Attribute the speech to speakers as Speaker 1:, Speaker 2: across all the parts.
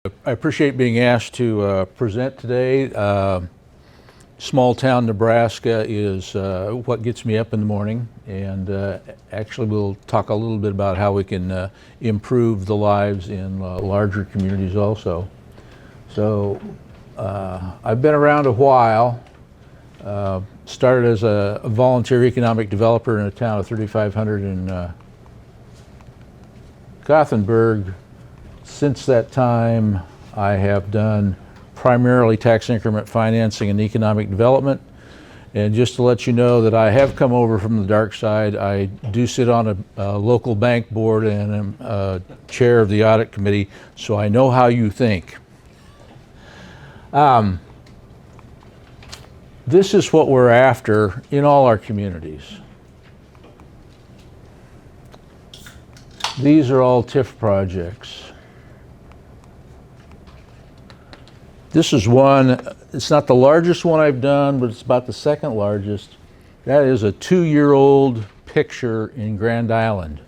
Speaker 1: I appreciate being asked to present today. Small town Nebraska is what gets me up in the morning, and actually we'll talk a little bit about how we can improve the lives in larger communities also. So I've been around a while. Started as a volunteer economic developer in a town of 3,500 in Gothenburg. Since that time, I have done primarily tax increment financing and economic development. And just to let you know that I have come over from the dark side, I do sit on a local bank board and am chair of the audit committee, so I know how you think. This is what we're after in all our communities. These are all TIF projects. This is one, it's not the largest one I've done, but it's about the second largest. That is a 2-year-old picture in Grand Island.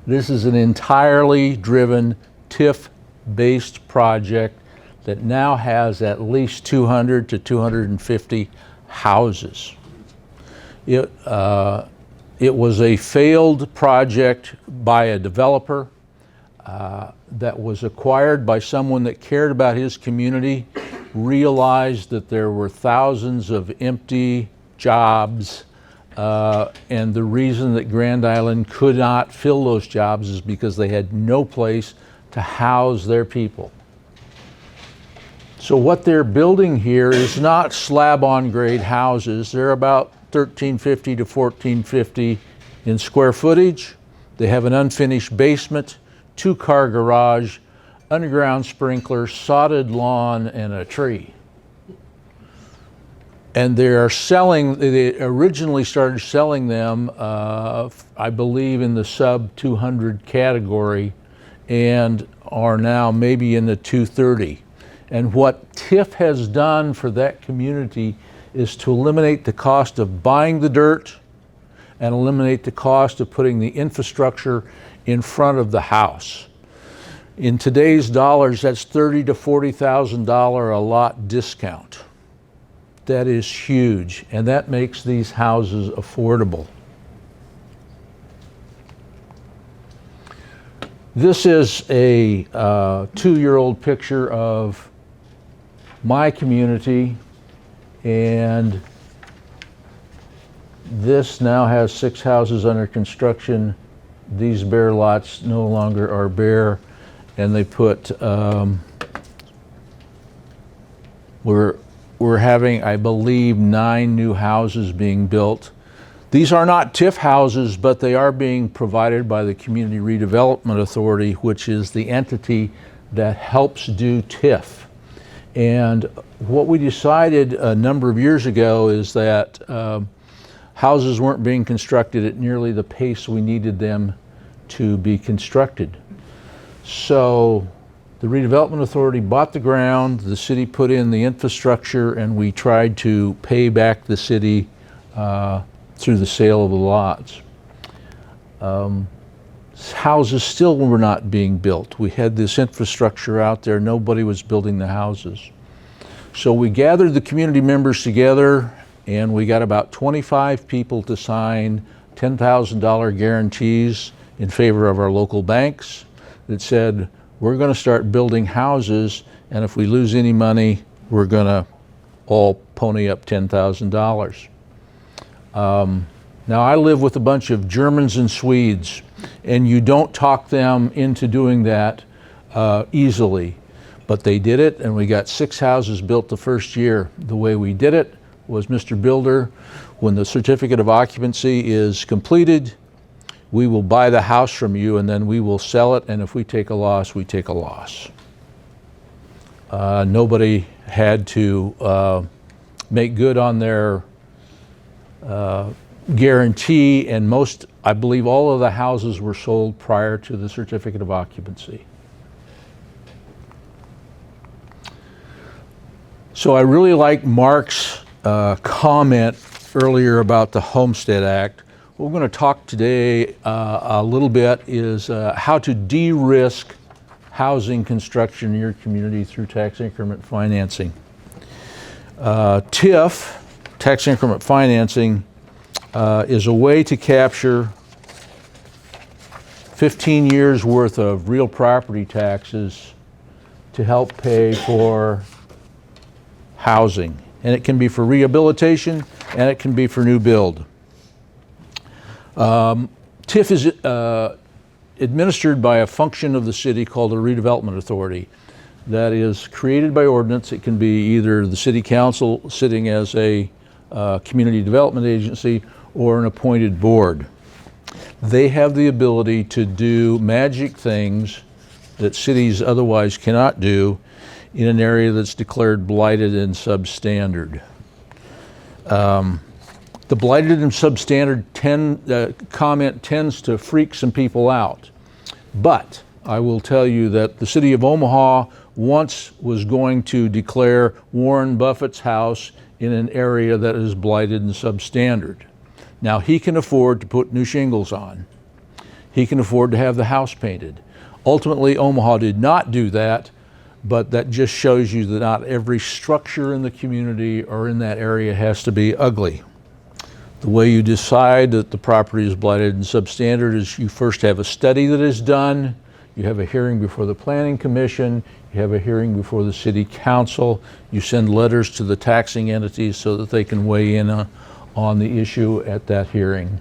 Speaker 1: This is an entirely driven TIF-based project that now has at least 200 to 250 houses. It was a failed project by a developer that was acquired by someone that cared about his community, realized that there were thousands of empty jobs, and the reason that Grand Island could not fill those jobs is because they had no place to house their people. So what they're building here is not slab-on grade houses. They're about 1350 to 1450 in square footage. They have an unfinished basement, 2-car garage, underground sprinkler, sodded lawn, and a tree. And they originally started selling them, I believe, in the sub 200 category, and are now maybe in the 230. And what TIF has done for that community is to eliminate the cost of buying the dirt and eliminate the cost of putting the infrastructure in front of the house. In today's dollars, that's $30,000 to $40,000 a lot discount. That is huge, and that makes these houses affordable. This is a 2-year-old picture of my community, and this now has 6 houses under construction. These bare lots no longer are bare, and they put, we're having, I believe, 9 new houses being built. These are not TIF houses, but they are being provided by the Community Redevelopment Authority, which is the entity that helps do TIF. And what we decided a number of years ago is that houses weren't being constructed at nearly the pace we needed them to be constructed. So the Redevelopment Authority bought the ground, the city put in the infrastructure, and we tried to pay back the city through the sale of the lots. Houses still were not being built. We had this infrastructure out there, nobody was building the houses. So we gathered the community members together, and we got about 25 people to sign $10,000 guarantees in favor of our local banks that said, we're going to start building houses, and if we lose any money, we're going to all pony up $10,000. Now, I live with a bunch of Germans and Swedes, and you don't talk them into doing that easily. But they did it, and we got 6 houses built the first year. The way we did it was, Mr. Builder, when the certificate of occupancy is completed, we will buy the house from you, and then we will sell it, and if we take a loss, we take a loss. Nobody had to make good on their guarantee, and most, I believe all of the houses were sold prior to the certificate of occupancy. So I really like Mark's comment earlier about the Homestead Act. What we're going to talk today a little bit is how to de-risk housing construction in your community through tax increment financing. TIF, tax increment financing, is a way to capture 15 years worth of real property taxes to help pay for housing. And it can be for rehabilitation and it can be for new build. TIF is administered by a function of the city called a redevelopment authority that is created by ordinance. It can be either the city council sitting as a community development agency or an appointed board. They have the ability to do magic things that cities otherwise cannot do in an area that's declared blighted and substandard. The blighted and substandard comment tends to freak some people out. But I will tell you that the city of Omaha once was going to declare Warren Buffett's house in an area that is blighted and substandard. Now he can afford to put new shingles on. He can afford to have the house painted. Ultimately, Omaha did not do that, but that just shows you that not every structure in the community or in that area has to be ugly. The way you decide that the property is blighted and substandard is you first have a study that is done, you have a hearing before the Planning Commission, you have a hearing before the City Council, you send letters to the taxing entities so that they can weigh in on the issue at that hearing.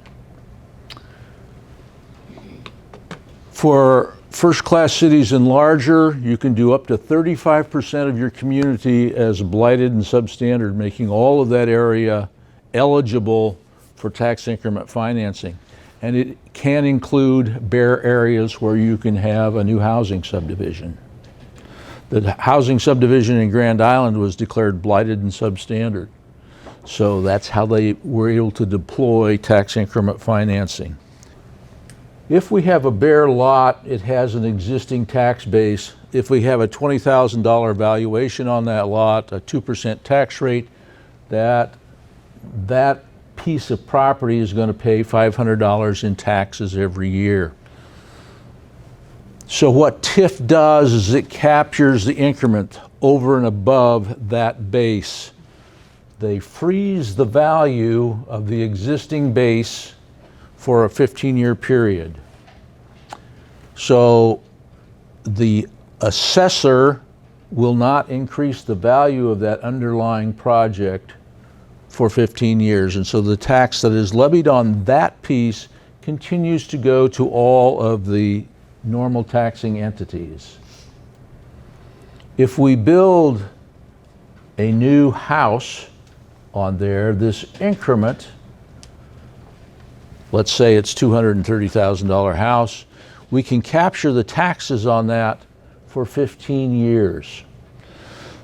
Speaker 1: For first-class cities and larger, you can do up to 35% of your community as blighted and substandard, making all of that area eligible for tax increment financing. And it can include bare areas where you can have a new housing subdivision. The housing subdivision in Grand Island was declared blighted and substandard. So that's how they were able to deploy tax increment financing. If we have a bare lot, it has an existing tax base. If we have a $20,000 valuation on that lot, a 2% tax rate, that piece of property is going to pay $500 in taxes every year. So what TIF does is it captures the increment over and above that base. They freeze the value of the existing base for a 15-year period. So the assessor will not increase the value of that underlying project for 15 years. And so the tax that is levied on that piece continues to go to all of the normal taxing entities. If we build a new house on there, this increment, let's say it's $230,000 house, we can capture the taxes on that for 15 years.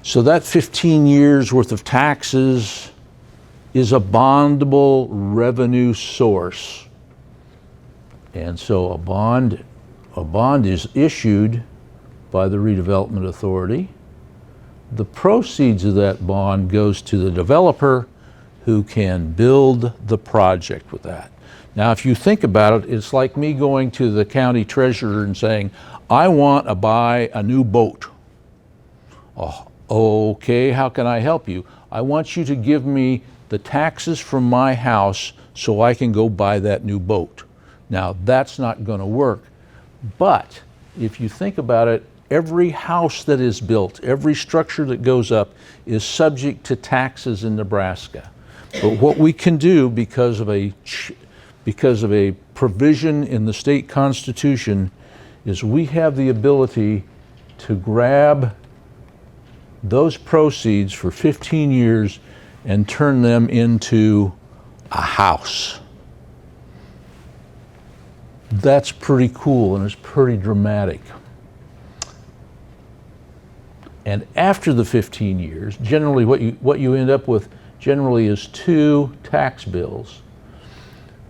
Speaker 1: So that 15 years worth of taxes is a bondable revenue source. And so a bond is issued by the redevelopment authority. The proceeds of that bond goes to the developer who can build the project with that. Now, if you think about it, it's like me going to the county treasurer and saying, I want to buy a new boat. Oh, okay, how can I help you? I want you to give me the taxes from my house so I can go buy that new boat. Now, that's not going to work. But if you think about it, every house that is built, every structure that goes up is subject to taxes in Nebraska. But what we can do because of a provision in the state constitution is we have the ability to grab those proceeds for 15 years and turn them into a house. That's pretty cool and it's pretty dramatic. And after the 15 years, generally what you end up with generally is 2 tax bills.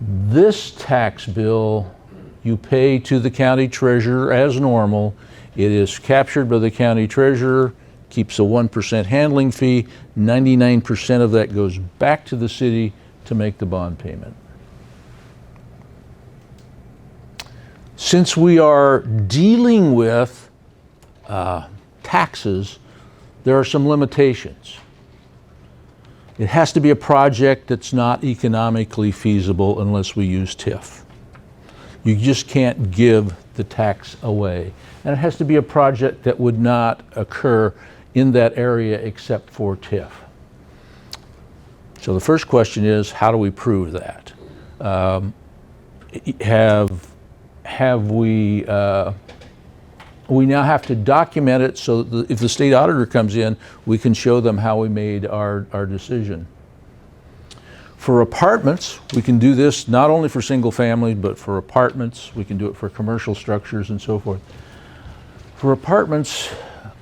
Speaker 1: This tax bill you pay to the county treasurer as normal. It is captured by the county treasurer, keeps a 1% handling fee. 99% of that goes back to the city to make the bond payment. Since we are dealing with taxes, there are some limitations. It has to be a project that's not economically feasible unless we use TIF. You just can't give the tax away. And it has to be a project that would not occur in that area except for TIF. So the first question is, how do we prove that? We now have to document it so that if the state auditor comes in, we can show them how we made our decision. For apartments, we can do this not only for single family, but for apartments. We can do it for commercial structures and so forth. For apartments,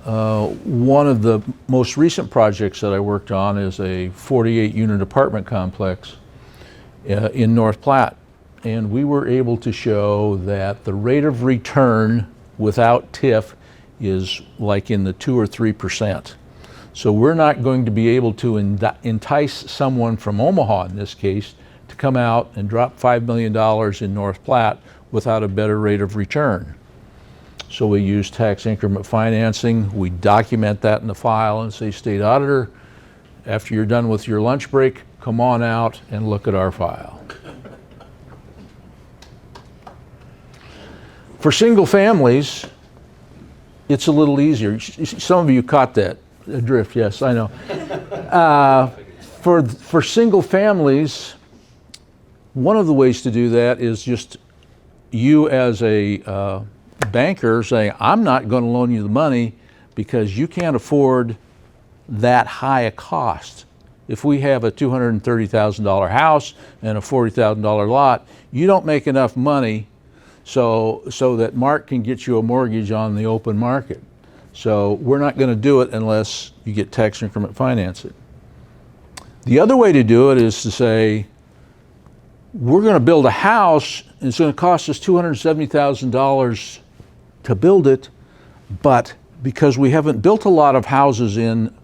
Speaker 1: one of the most recent projects that I worked on is a 48-unit apartment complex in North Platte. And we were able to show that the rate of return without TIF is like in the 2 or 3%. So we're not going to be able to entice someone from Omaha, in this case, to come out and drop $5 million in North Platte without a better rate of return. So we use tax increment financing. We document that in the file and say, state auditor, after you're done with your lunch break, come on out and look at our file. For single families, it's a little easier. Some of you caught that drift, yes, I know. For single families, one of the ways to do that is just you as a banker saying, I'm not going to loan you the money because you can't afford that high a cost. If we have a $230,000 house and a $40,000 lot, you don't make enough money so that Mark can get you a mortgage on the open market. So we're not going to do it unless you get tax increment financing. The other way to do it is to say, we're going to build a house and it's going to cost us $270,000 to build it, but because we haven't built a lot of houses in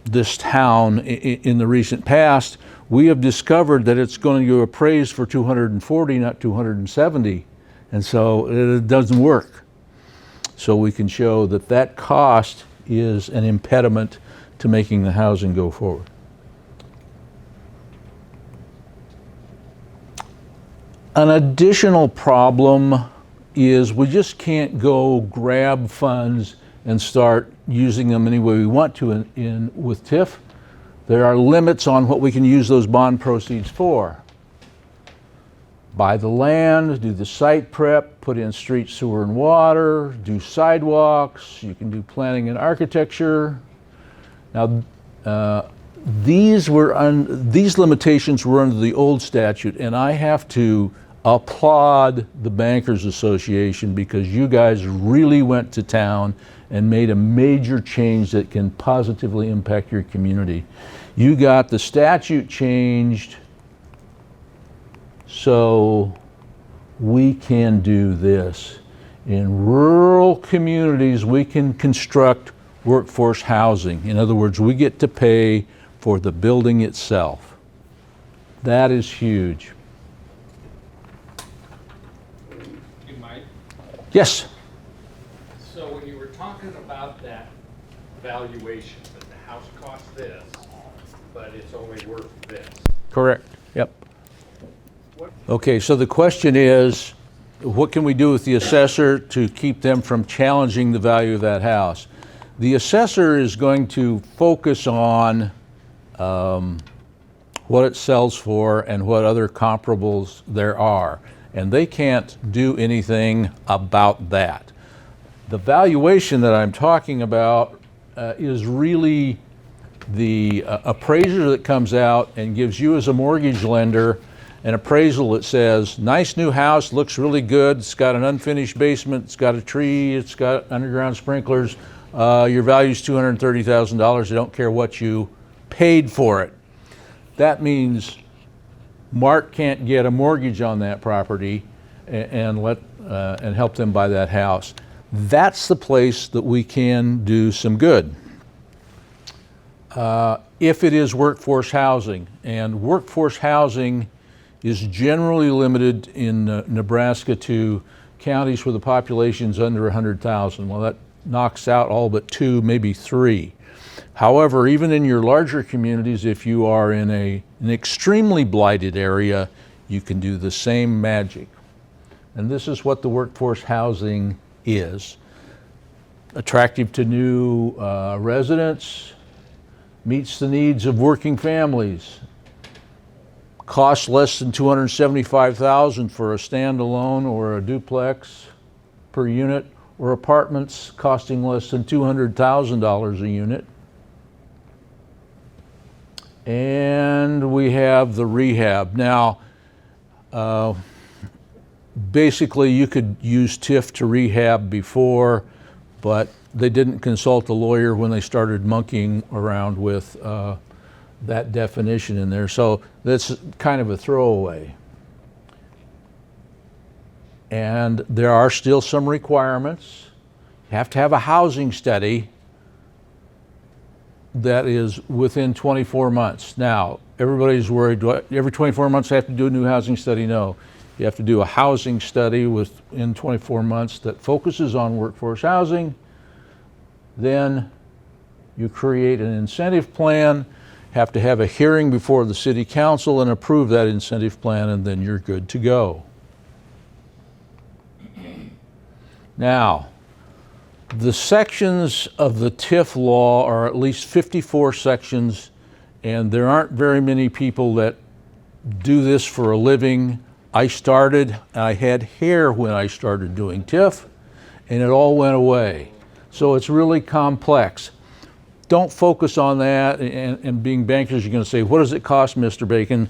Speaker 1: this town in the recent past, we have discovered that it's going to appraise for 240, not 270. And so it doesn't work. So we can show that that cost is an impediment to making the housing go forward. An additional problem is we just can't go grab funds and start using them any way we want to with TIF. There are limits on what we can use those bond proceeds for. Buy the land, do the site prep, put in street, sewer, and water, do sidewalks, you can do planning and architecture. Now, these limitations were under the old statute, and I have to applaud the Bankers Association because you guys really went to town and made a major change that can positively impact your community. You got the statute changed so we can do this. In rural communities, we can construct workforce housing. In other words, we get to pay for the building itself. That is huge.
Speaker 2: You might.
Speaker 1: Yes?
Speaker 2: So when you were talking about that valuation, that the house costs this, but it's only worth this.
Speaker 1: Correct. Yep. Okay, so the question is, what can we do with the assessor to keep them from challenging the value of that house? The assessor is going to focus on what it sells for and what other comparables there are, and they can't do anything about that. The valuation that I'm talking about is really the appraiser that comes out and gives you as a mortgage lender an appraisal that says, nice new house, looks really good, it's got an unfinished basement, it's got a tree, it's got underground sprinklers, your value's $230,000, I don't care what you paid for it. That means Mark can't get a mortgage on that property and help them buy that house. That's the place that we can do some good. If it is workforce housing, and workforce housing is generally limited in Nebraska to counties where the population is under 100,000. Well, knocks out all but 2, maybe 3. However, even in your larger communities, if you are in an extremely blighted area, you can do the same magic. And this is what the workforce housing is. Attractive to new residents, meets the needs of working families, costs less than $275,000 for a standalone or a duplex per unit, or apartments costing less than $200,000 a unit. And we have the rehab. Now, basically you could use TIF to rehab before, but they didn't consult a lawyer when they started monkeying around with that definition in there. So that's kind of a throwaway. And there are still some requirements. You have to have a housing study that is within 24 months. Now, everybody's worried, every 24 months I have to do a new housing study? No. You have to do a housing study within 24 months that focuses on workforce housing. Then you create an incentive plan, have to have a hearing before the city council and approve that incentive plan, and then you're good to go. Now, the sections of the TIF law are at least 54 sections, and there aren't very many people that do this for a living. I had hair when I started doing TIF, and it all went away. So it's really complex. Don't focus on that, and being bankers, you're going to say, what does it cost, Mr. Bacon?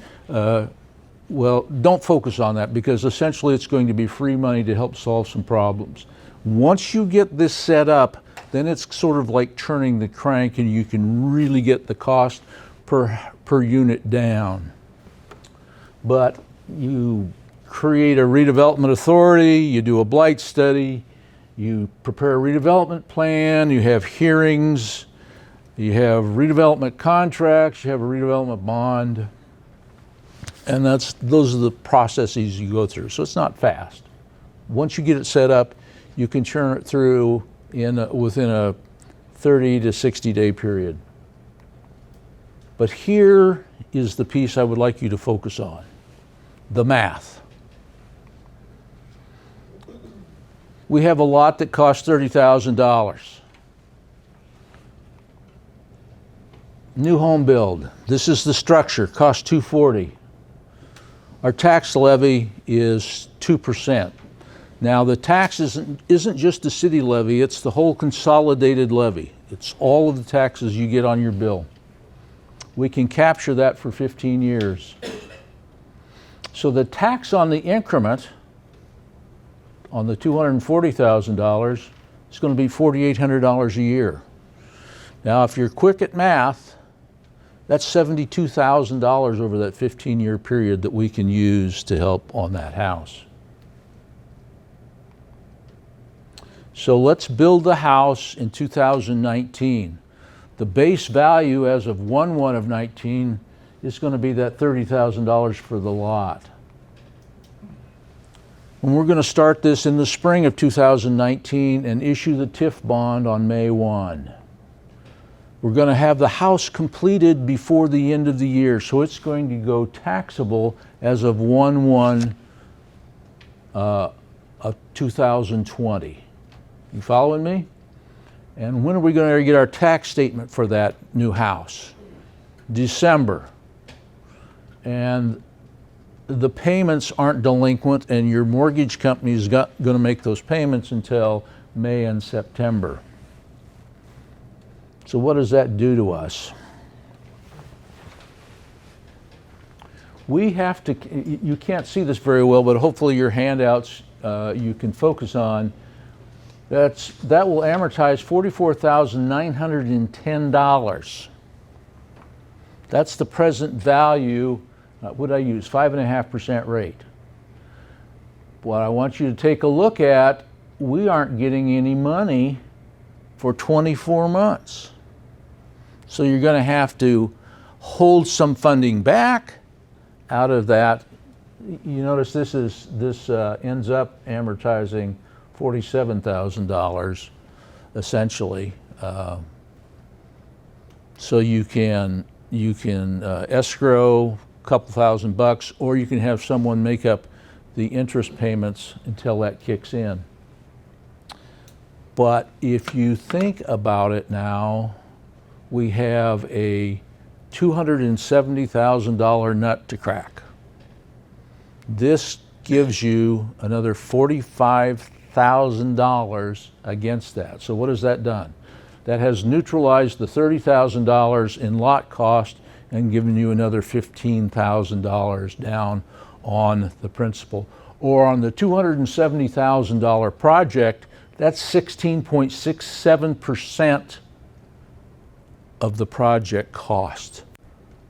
Speaker 1: Well, don't focus on that, because essentially it's going to be free money to help solve some problems. Once you get this set up, then it's sort of like turning the crank, and you can really get the cost per unit down. But you create a redevelopment authority, you do a blight study, you prepare a redevelopment plan, you have hearings, you have redevelopment contracts, you have a redevelopment bond, and those are the processes you go through. So it's not fast. Once you get it set up, you can churn it through within a 30 to 60 day period. But here is the piece I would like you to focus on, the math. We have a lot that costs $30,000. New home build, this is the structure, costs $240,000. Our tax levy is 2%. Now the tax isn't just the city levy, it's the whole consolidated levy. It's all of the taxes you get on your bill. We can capture that for 15 years. So the tax on the increment, on the $240,000, is going to be $4,800 a year. Now if you're quick at math, that's $72,000 over that 15-year period that we can use to help on that house. So let's build the house in 2019. The base value as of 1/1 of 19 is going to be that $30,000 for the lot. And we're going to start this in the spring of 2019 and issue the TIF bond on May 1. We're going to have the house completed before the end of the year, so it's going to go taxable as of 1/1 of 2020. You following me? And when are we going to get our tax statement for that new house? December. And the payments aren't delinquent, and your mortgage company is going to make those payments until May and September. So what does that do to us? We have to, you can't see this very well, but hopefully your handouts you can focus on. That will amortize $44,910. That's the present value. What I use, 5.5% rate. What I want you to take a look at, we aren't getting any money for 24 months. So you're going to have to hold some funding back out of that. You notice this ends up amortizing $47,000 essentially. So you can escrow a couple $1,000, or you can have someone make up the interest payments until that kicks in. But if you think about it now, we have a $270,000 nut to crack. This gives you another $45,000 against that. So what has that done? That has neutralized the $30,000 in lot cost and given you another $15,000 down on the principal. Or on the $270,000 project, that's 16.67% of the project cost.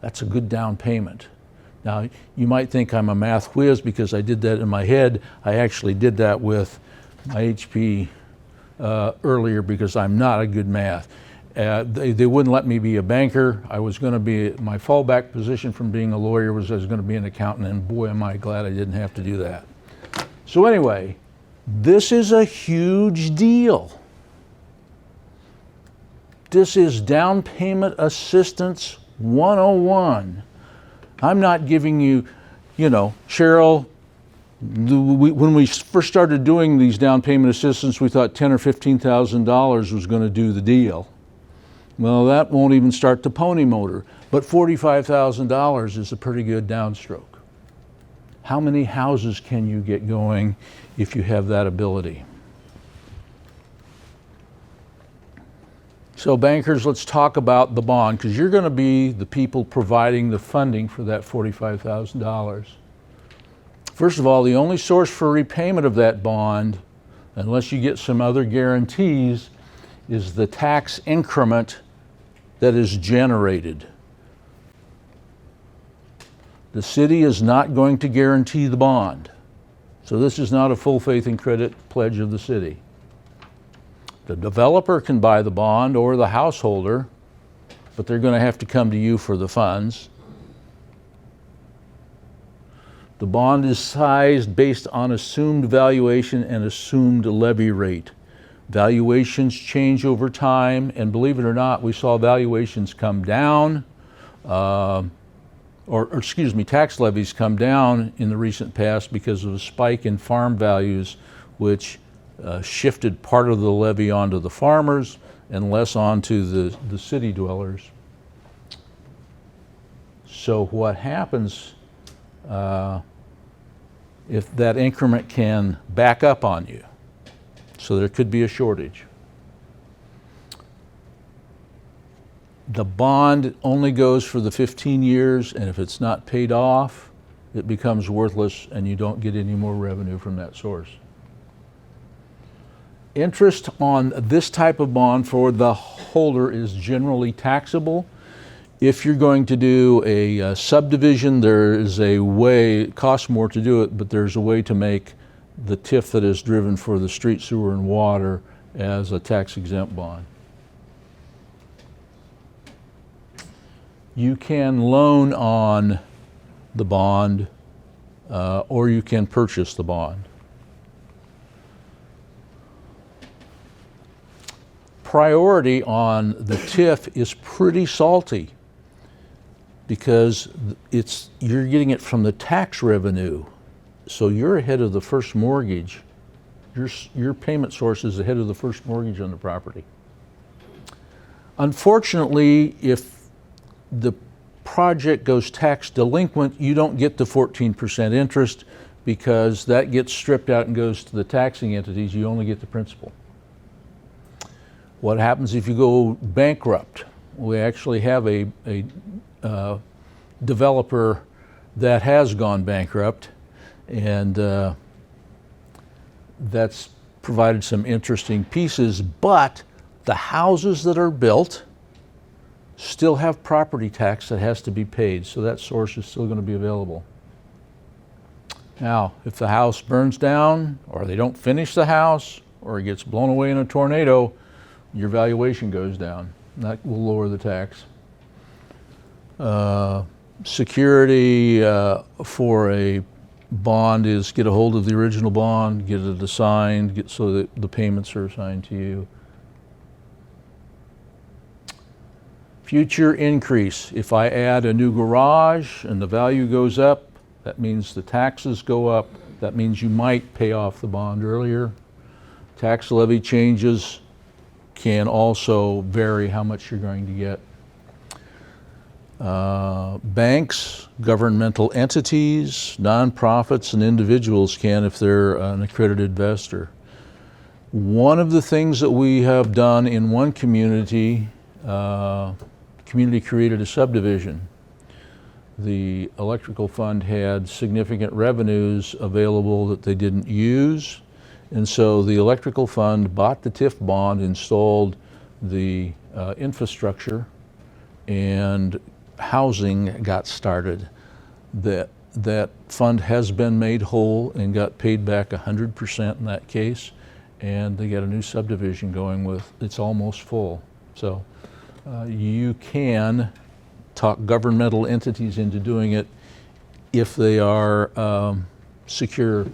Speaker 1: That's a good down payment. Now, you might think I'm a math whiz because I did that in my head. I actually did that with my HP earlier because I'm not a good math. They wouldn't let me be a banker. I was going to be, my fallback position from being a lawyer was I was going to be an accountant, and boy, am I glad I didn't have to do that. So anyway, this is a huge deal. This is down payment assistance 101. I'm not giving you, Cheryl, when we first started doing these down payment assistance, we thought $10,000 or $15,000 was going to do the deal. Well, that won't even start the pony motor, but $45,000 is a pretty good downstroke. How many houses can you get going if you have that ability? So bankers, let's talk about the bond, because you're going to be the people providing the funding for that $45,000. First of all, the only source for repayment of that bond, unless you get some other guarantees, is the tax increment that is generated. The city is not going to guarantee the bond. So this is not a full faith and credit pledge of the city. The developer can buy the bond, or the householder, but they're going to have to come to you for the funds. The bond is sized based on assumed valuation and assumed levy rate. Valuations change over time, and believe it or not, we saw valuations come down, tax levies come down in the recent past because of a spike in farm values, which shifted part of the levy onto the farmers and less onto the city dwellers. So what happens if that increment can back up on you? So there could be a shortage. The bond only goes for the 15 years, and if it's not paid off, it becomes worthless and you don't get any more revenue from that source. Interest on this type of bond for the holder is generally taxable. If you're going to do a subdivision, there is a way, it costs more to do it, but there's a way to make the TIF that is driven for the street, sewer, and water as a tax-exempt bond. You can loan on the bond, or you can purchase the bond. Priority on the TIF is pretty salty because you're getting it from the tax revenue. So you're ahead of the first mortgage. Your payment source is ahead of the first mortgage on the property. Unfortunately, if the project goes tax delinquent, you don't get the 14% interest because that gets stripped out and goes to the taxing entities. You only get the principal. What happens if you go bankrupt? We actually have a developer that has gone bankrupt, and that's provided some interesting pieces, but the houses that are built still have property tax that has to be paid, so that source is still going to be available. Now, if the house burns down, or they don't finish the house, or it gets blown away in a tornado, your valuation goes down. That will lower the tax. Security for a bond is get a hold of the original bond, get it assigned, so that the payments are assigned to you. Future increase. If I add a new garage and the value goes up, that means the taxes go up. That means you might pay off the bond earlier. Tax levy changes can also vary how much you're going to get. Banks, governmental entities, nonprofits, and individuals can if they're an accredited investor. One of the things that we have done in one community, community created a subdivision. The electrical fund had significant revenues available that they didn't use, and so the electrical fund bought the TIF bond, installed the infrastructure, and housing got started. That fund has been made whole and got paid back 100% in that case, and they got a new subdivision going with, it's almost full. So you can talk governmental entities into doing it if they are secure.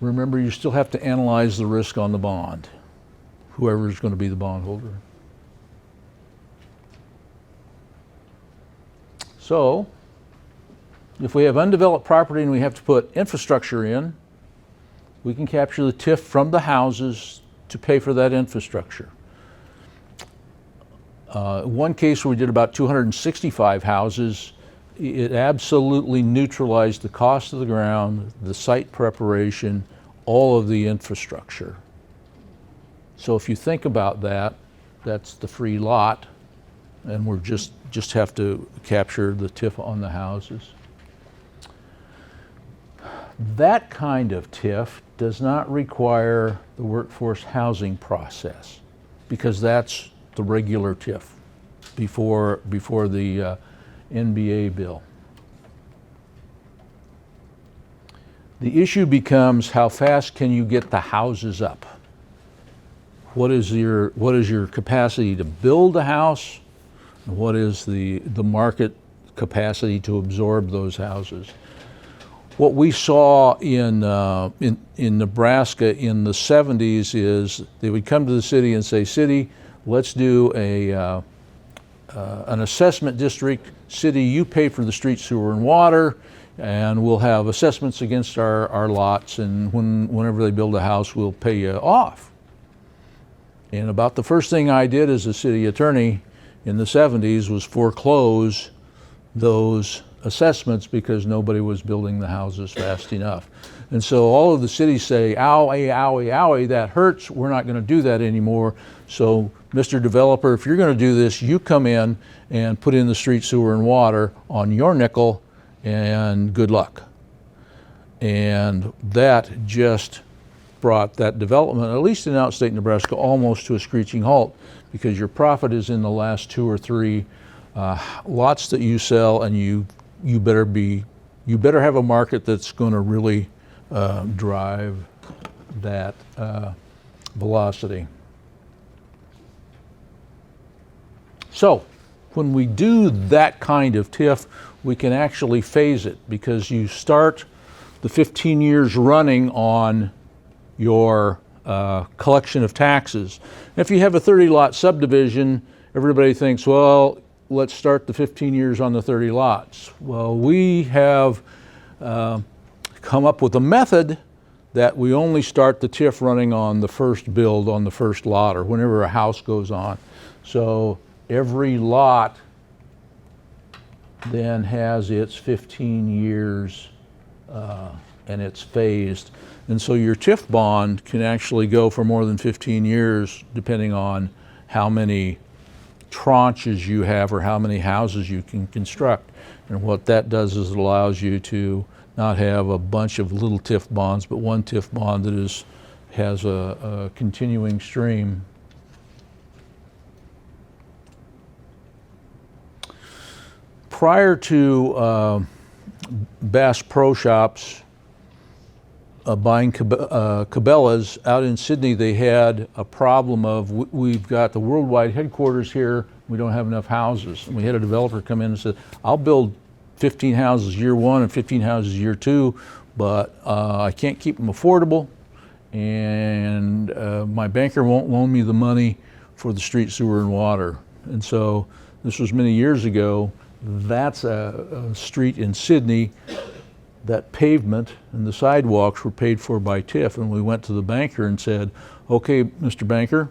Speaker 1: Remember, you still have to analyze the risk on the bond, whoever is going to be the bondholder. So, if we have undeveloped property and we have to put infrastructure in, we can capture the TIF from the houses to pay for that infrastructure. One case where we did about 265 houses, it absolutely neutralized the cost of the ground, the site preparation, all of the infrastructure. So if you think about that, that's the free lot, and we're just have to capture the TIF on the houses. That kind of TIF does not require the workforce housing process, because that's the regular TIF before the NBA bill. The issue becomes, how fast can you get the houses up? What is your capacity to build a house? And what is the market capacity to absorb those houses? What we saw in Nebraska in the 70s is they would come to the city and say, "City, let's do an assessment district. City, you pay for the street, sewer, and water, and we'll have assessments against our lots, and whenever they build a house, we'll pay you off." And about the first thing I did as a city attorney in the 70s was foreclose those assessments because nobody was building the houses fast enough. And so all of the cities say, "Owie, owie, owie, that hurts. We're not going to do that anymore. So, Mr. Developer, if you're going to do this, you come in and put in the street, sewer, and water on your nickel, and good luck." And that just brought that development, at least in outstate Nebraska, almost to a screeching halt, because your profit is in the last 2 or 3 lots that you sell, and you better have a market that's going to really drive that velocity. So when we do that kind of TIF, we can actually phase it, because you start the 15 years running on your collection of taxes. If you have a 30-lot subdivision, everybody thinks, well, let's start the 15 years on the 30 lots. Well, we have come up with a method that we only start the TIF running on the first build on the first lot, or whenever a house goes on. So every lot then has its 15 years and it's phased. And so your TIF bond can actually go for more than 15 years depending on how many tranches you have or how many houses you can construct. And what that does is it allows you to not have a bunch of little TIF bonds, but one TIF bond that has a continuing stream. Prior to Bass Pro Shops buying Cabela's out in Sydney, they had a problem of, we've got the worldwide headquarters here, we don't have enough houses. And we had a developer come in and said, I'll build 15 houses year 1 and 15 houses year 2, but I can't keep them affordable, and my banker won't loan me the money for the street, sewer, and water. And so this was many years ago, that's a street in Sydney. That pavement and the sidewalks were paid for by TIF, and we went to the banker and said, okay, Mr. Banker,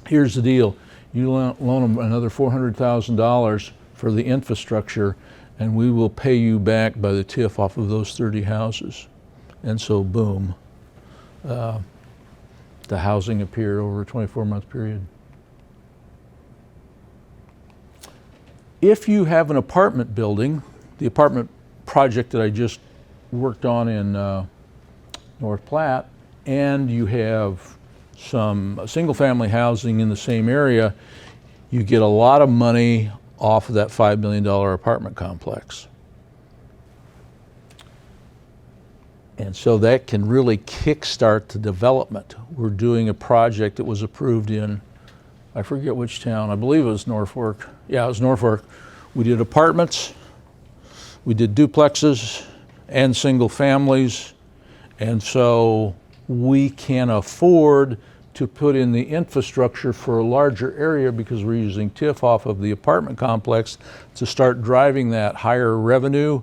Speaker 1: here's the deal. You loan them another $400,000 for the infrastructure, and we will pay you back by the TIF off of those 30 houses. And so, boom, the housing appeared over a 24-month period. If you have an apartment building, the apartment project that I just worked on in North Platte, and you have some single-family housing in the same area, you get a lot of money off of that $5 million apartment complex. And so that can really kickstart the development. We're doing a project that was approved in, I forget which town, I believe it was Norfolk. Yeah, it was Norfolk. We did apartments, we did duplexes and single families, and so we can afford to put in the infrastructure for a larger area because we're using TIF off of the apartment complex to start driving that higher revenue,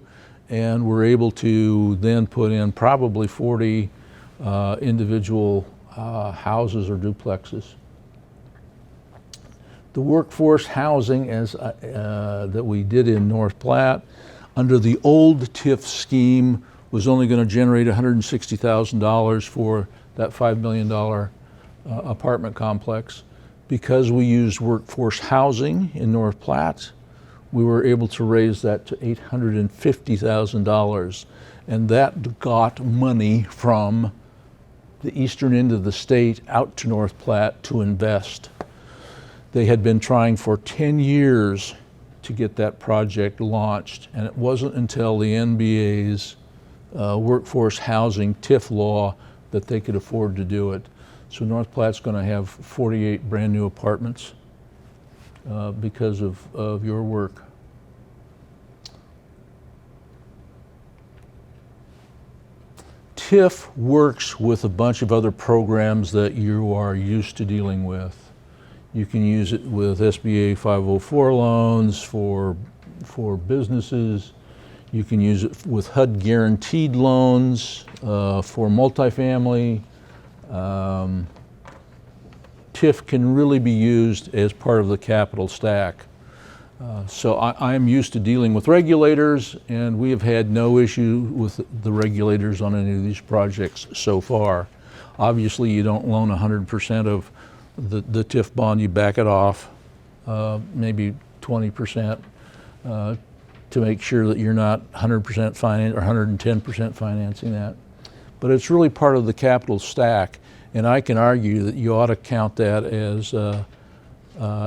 Speaker 1: and we're able to then put in probably 40 individual houses or duplexes. The workforce housing that we did in North Platte under the old TIF scheme was only going to generate $160,000 for that $5 million apartment complex. Because we used workforce housing in North Platte, we were able to raise that to $850,000, and that got money from the eastern end of the state out to North Platte to invest. They had been trying for 10 years to get that project launched, and it wasn't until the NBA's workforce housing TIF law that they could afford to do it. So North Platte's going to have 48 brand new apartments because of your work. TIF works with a bunch of other programs that you are used to dealing with. You can use it with SBA 504 loans for businesses. You can use it with HUD guaranteed loans for multifamily. TIF can really be used as part of the capital stack. So I'm used to dealing with regulators, and we have had no issue with the regulators on any of these projects so far. Obviously, you don't loan 100% of the TIF bond, you back it off, maybe 20%, to make sure that you're not 100% finance or 110% financing that. But it's really part of the capital stack, and I can argue that you ought to count that as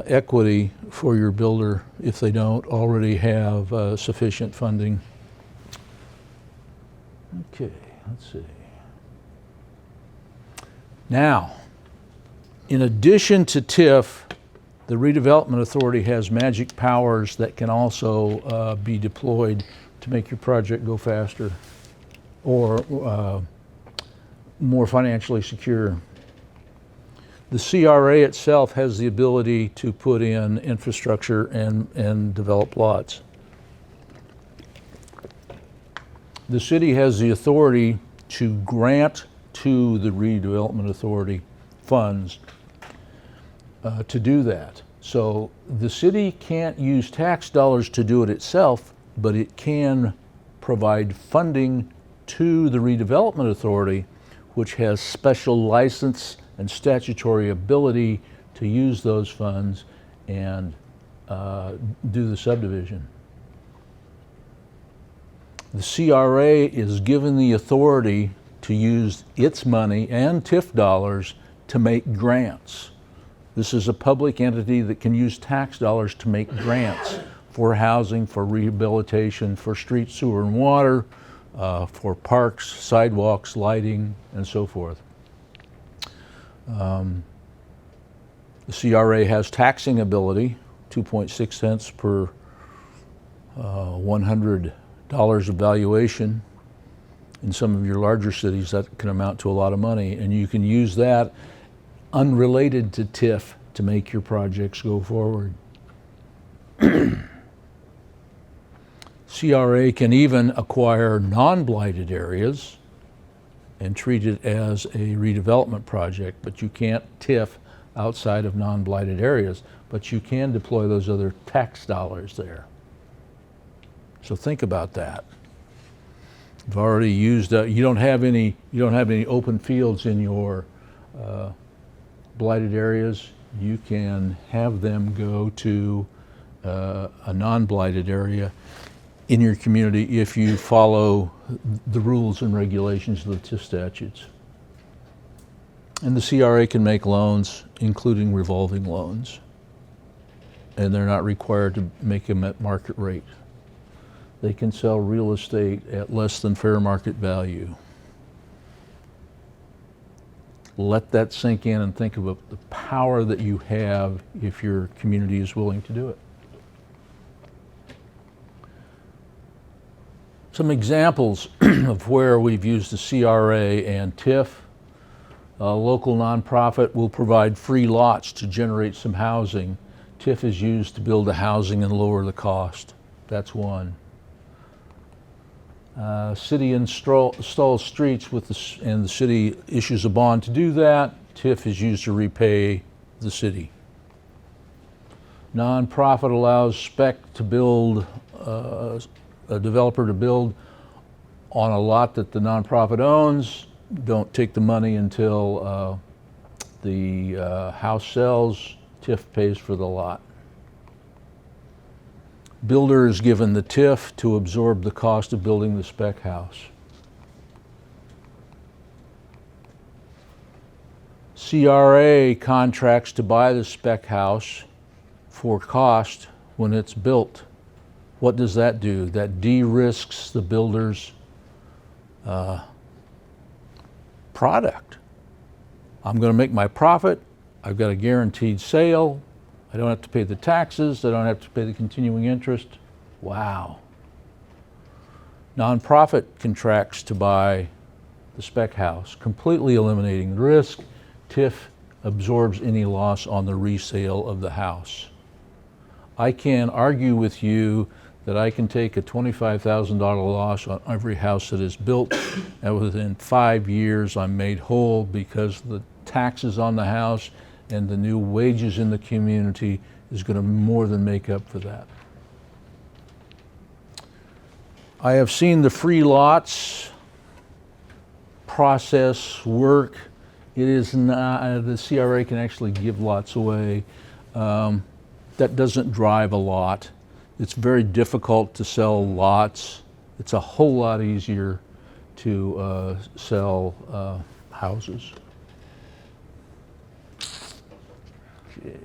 Speaker 1: equity for your builder if they don't already have sufficient funding. Okay, let's see. Now, in addition to TIF, the Redevelopment Authority has magic powers that can also be deployed to make your project go faster or more financially secure. The CRA itself has the ability to put in infrastructure and develop lots. The city has the authority to grant to the Redevelopment Authority funds to do that. So the city can't use tax dollars to do it itself, but it can provide funding to the Redevelopment Authority, which has special license and statutory ability to use those funds and do the subdivision. The CRA is given the authority to use its money and TIF dollars to make grants. This is a public entity that can use tax dollars to make grants for housing, for rehabilitation, for street, sewer, and water, for parks, sidewalks, lighting, and so forth. The CRA has taxing ability, 2.6 cents per $100 of valuation. In some of your larger cities, that can amount to a lot of money, and you can use that unrelated to TIF to make your projects go forward. CRA can even acquire non-blighted areas and treat it as a redevelopment project, but you can't TIF outside of non-blighted areas, but you can deploy those other tax dollars there. So think about that. You've already used, you don't have any open fields in your blighted areas. You can have them go to a non-blighted area in your community if you follow the rules and regulations of the TIF statutes. And the CRA can make loans, including revolving loans, and they're not required to make them at market rate. They can sell real estate at less than fair market value. Let that sink in and think about the power that you have if your community is willing to do it. Some examples of where we've used the CRA and TIF. A local nonprofit will provide free lots to generate some housing. TIF is used to build the housing and lower the cost. That's one. City installs streets and the city issues a bond to do that. TIF is used to repay the city. Nonprofit allows spec to build, a developer to build on a lot that the nonprofit owns. Don't take the money until the house sells. TIF pays for the lot. Builder is given the TIF to absorb the cost of building the spec house. CRA contracts to buy the spec house for cost when it's built. What does that do? That de-risks the builder's product. I'm going to make my profit. I've got a guaranteed sale. I don't have to pay the taxes. I don't have to pay the continuing interest. Wow. Nonprofit contracts to buy the spec house, completely eliminating the risk. TIF absorbs any loss on the resale of the house. I can argue with you that I can take a $25,000 loss on every house that is built, and within 5 years I'm made whole because the taxes on the house and the new wages in the community is going to more than make up for that. I have seen the free lots process work. It is not, the CRA can actually give lots away. That doesn't drive a lot. It's very difficult to sell lots. It's a whole lot easier to sell houses. Okay.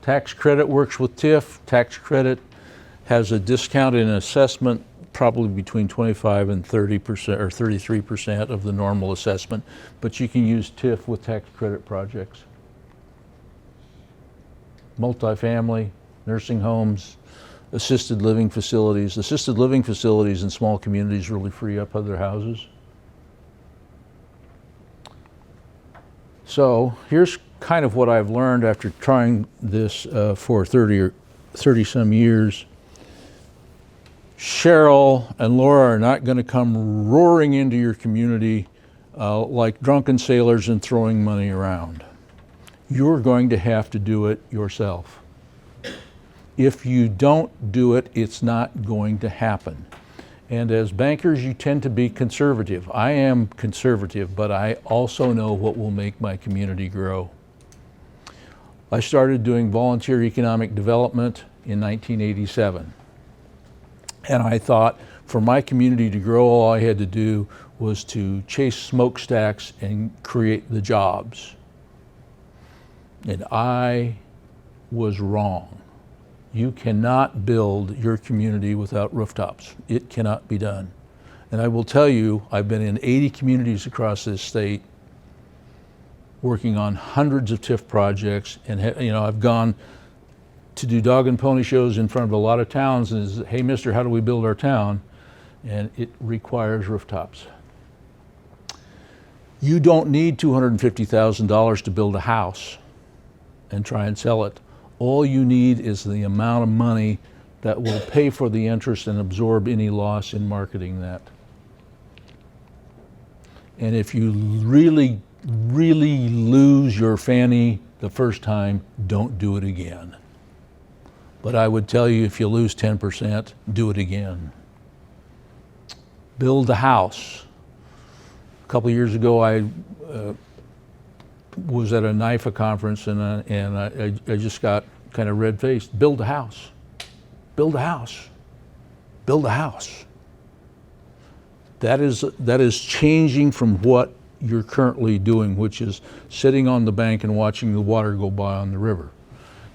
Speaker 1: Tax credit works with TIF. Tax credit has a discount in assessment, probably between 25 and 30% or 33% of the normal assessment, but you can use TIF with tax credit projects. Multifamily, nursing homes, assisted living facilities. Assisted living facilities in small communities really free up other houses. So here's kind of what I've learned after trying this for 30 some years. Cheryl and Laura are not going to come roaring into your community like drunken sailors and throwing money around. You're going to have to do it yourself. If you don't do it, it's not going to happen. And as bankers, you tend to be conservative. I am conservative, but I also know what will make my community grow. I started doing volunteer economic development in 1987. And I thought for my community to grow, all I had to do was to chase smokestacks and create the jobs. And I was wrong. You cannot build your community without rooftops. It cannot be done. And I will tell you, I've been in 80 communities across this state working on hundreds of TIF projects, and I've gone to do dog and pony shows in front of a lot of towns and says, hey mister, how do we build our town? And it requires rooftops. You don't need $250,000 to build a house and try and sell it. All you need is the amount of money that will pay for the interest and absorb any loss in marketing that. And if you really, really lose your fanny the first time, don't do it again. But I would tell you, if you lose 10%, do it again. Build a house. A couple of years ago, I was at a NIFA conference, and I just got kind of red-faced. Build a house. Build a house. Build a house. That is changing from what you're currently doing, which is sitting on the bank and watching the water go by on the river.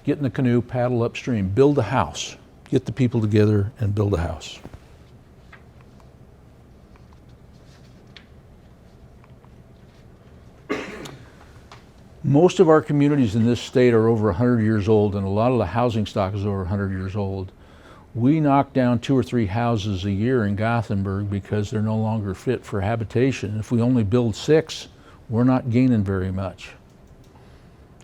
Speaker 1: Get in the canoe, paddle upstream, build a house. Get the people together and build a house. Most of our communities in this state are over 100 years old, and a lot of the housing stock is over 100 years old. We knock down 2 or 3 houses a year in Gothenburg because they're no longer fit for habitation. If we only build 6, we're not gaining very much.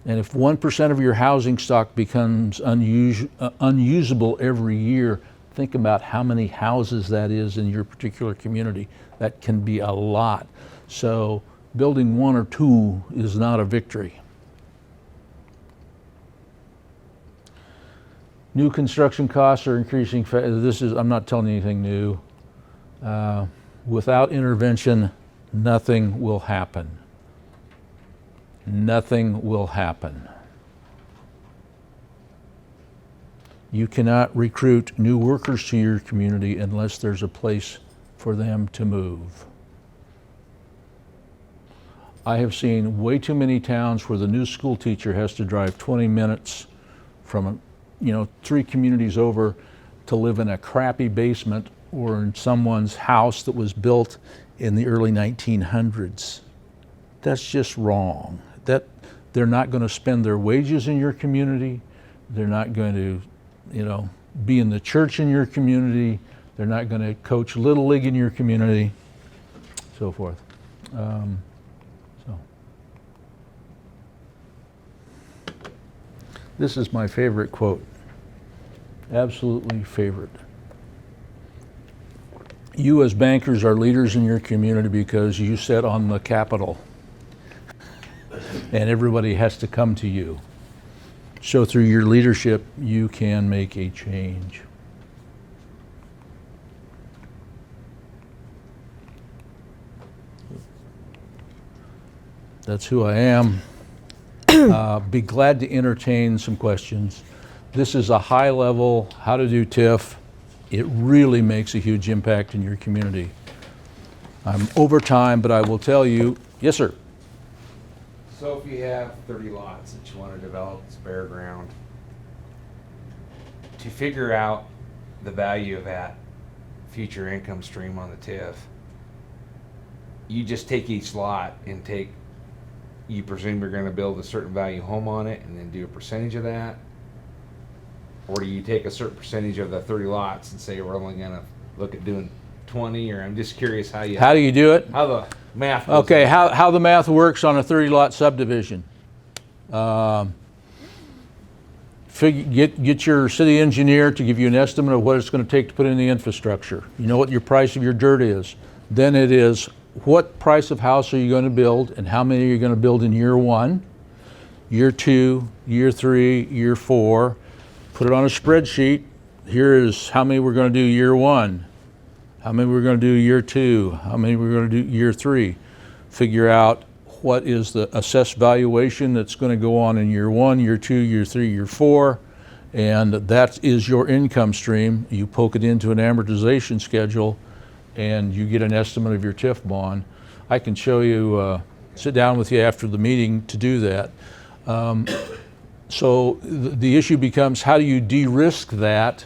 Speaker 1: And if 1% of your housing stock becomes unusable every year, think about how many houses that is in your particular community. That can be a lot. So building 1 or 2 is not a victory. New construction costs are increasing. I'm not telling you anything new. Without intervention, nothing will happen. Nothing will happen. You cannot recruit new workers to your community unless there's a place for them to move. I have seen way too many towns where the new school teacher has to drive 20 minutes from 3 communities over to live in a crappy basement or in someone's house that was built in the early 1900s. That's just wrong. That they're not going to spend their wages in your community. They're not going to, be in the church in your community. They're not going to coach Little League in your community, so forth. This is my favorite quote. Absolutely favorite. You as bankers are leaders in your community because you sit on the capital. And everybody has to come to you. So through your leadership, you can make a change. That's who I am. Be glad to entertain some questions. This is a high level, how to do TIF. It really makes a huge impact in your community. I'm over time, but I will tell you, yes, sir.
Speaker 3: So if you have 30 lots that you want to develop spare ground, to figure out the value of that future income stream on the TIF, you just take each lot and you presume you're going to build a certain value home on it and then do a percentage of that? Or do you take a certain percentage of the 30 lots and say we're only going to look at doing 20? Or I'm just curious how
Speaker 1: do you do it?
Speaker 3: How the math goes.
Speaker 1: Okay, how the math works on a 30-lot subdivision. Get your city engineer to give you an estimate of what it's going to take to put in the infrastructure. You know what your price of your dirt is. Then it is, what price of house are you going to build and how many are you going to build in year 1, year 2, year 3, year 4. Put it on a spreadsheet. Here is how many we're going to do year 1, how many we're going to do year 2, how many we're going to do year 3. Figure out what is the assessed valuation that's going to go on in year 1, year 2, year 3, year 4, and that is your income stream. You poke it into an amortization schedule and you get an estimate of your TIF bond. I can show you, sit down with you after the meeting to do that. So the issue becomes, how do you de-risk that?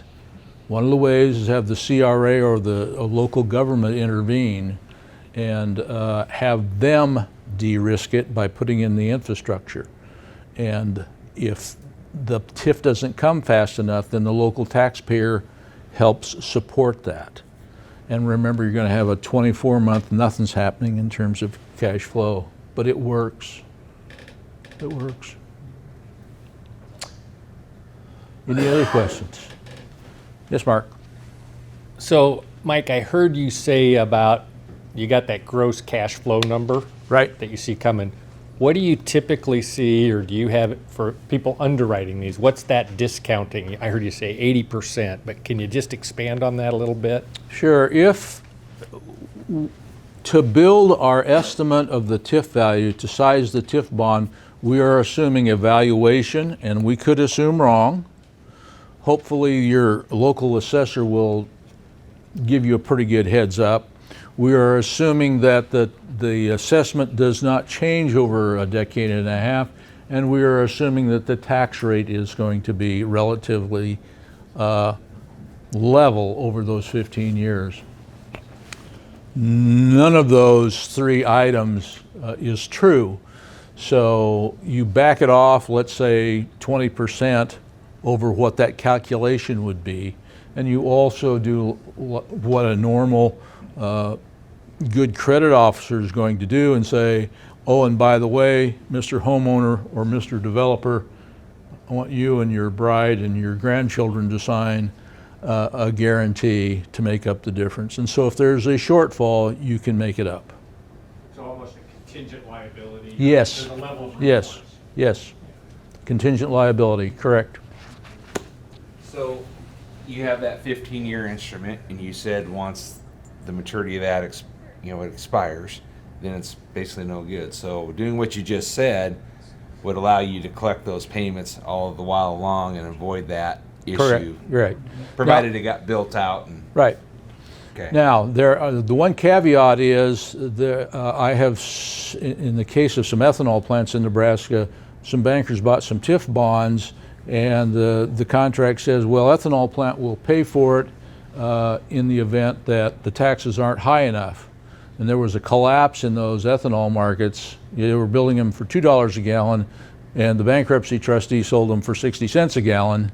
Speaker 1: One of the ways is have the CRA or the local government intervene and have them de-risk it by putting in the infrastructure. And if the TIF doesn't come fast enough, then the local taxpayer helps support that. And remember, you're going to have a 24-month nothing's happening in terms of cash flow, but it works. It works. Any other questions? Yes, Mark?
Speaker 2: So, Mike, I heard you say about you got that gross cash flow number
Speaker 1: Right.
Speaker 2: that you see coming. What do you typically see, or do you have it for people underwriting these? What's that discounting? I heard you say 80%, but can you just expand on that a little bit?
Speaker 1: Sure. If to build our estimate of the TIF value, to size the TIF bond, we are assuming a valuation, and we could assume wrong. Hopefully your local assessor will give you a pretty good heads up. We are assuming that the assessment does not change over a decade and a half, and we are assuming that the tax rate is going to be relatively level over those 15 years. None of those three items is true. So you back it off, let's say 20% over what that calculation would be, and you also do what a normal good credit officer is going to do and say, oh, and by the way, Mr. Homeowner or Mr. Developer, I want you and your bride and your grandchildren to sign a guarantee to make up the difference. And so if there's a shortfall, you can make it up.
Speaker 2: So almost a contingent liability.
Speaker 1: Yes.
Speaker 2: There's a level of
Speaker 1: Yes,
Speaker 2: recourse.
Speaker 1: yes. Contingent liability, correct.
Speaker 3: So you have that 15-year instrument, and you said once the maturity of that it expires, then it's basically no good. So doing what you just said would allow you to collect those payments all the while along and avoid that
Speaker 1: Correct,
Speaker 3: issue,
Speaker 1: right.
Speaker 3: provided it got built out. And
Speaker 1: Right.
Speaker 3: okay.
Speaker 1: Now, the one caveat is I have, in the case of some ethanol plants in Nebraska, some bankers bought some TIF bonds, and the contract says, well, ethanol plant will pay for it in the event that the taxes aren't high enough. And there was a collapse in those ethanol markets. They were building them for $2 a gallon, and the bankruptcy trustee sold them for 60 cents a gallon.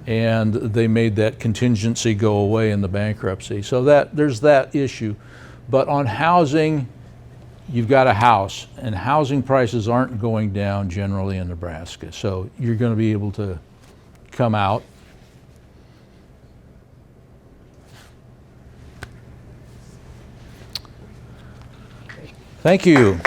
Speaker 1: And they made that contingency go away in the bankruptcy. So there's that issue. But on housing, you've got a house, and housing prices aren't going down generally in Nebraska. So you're going to be able to come out. Thank you.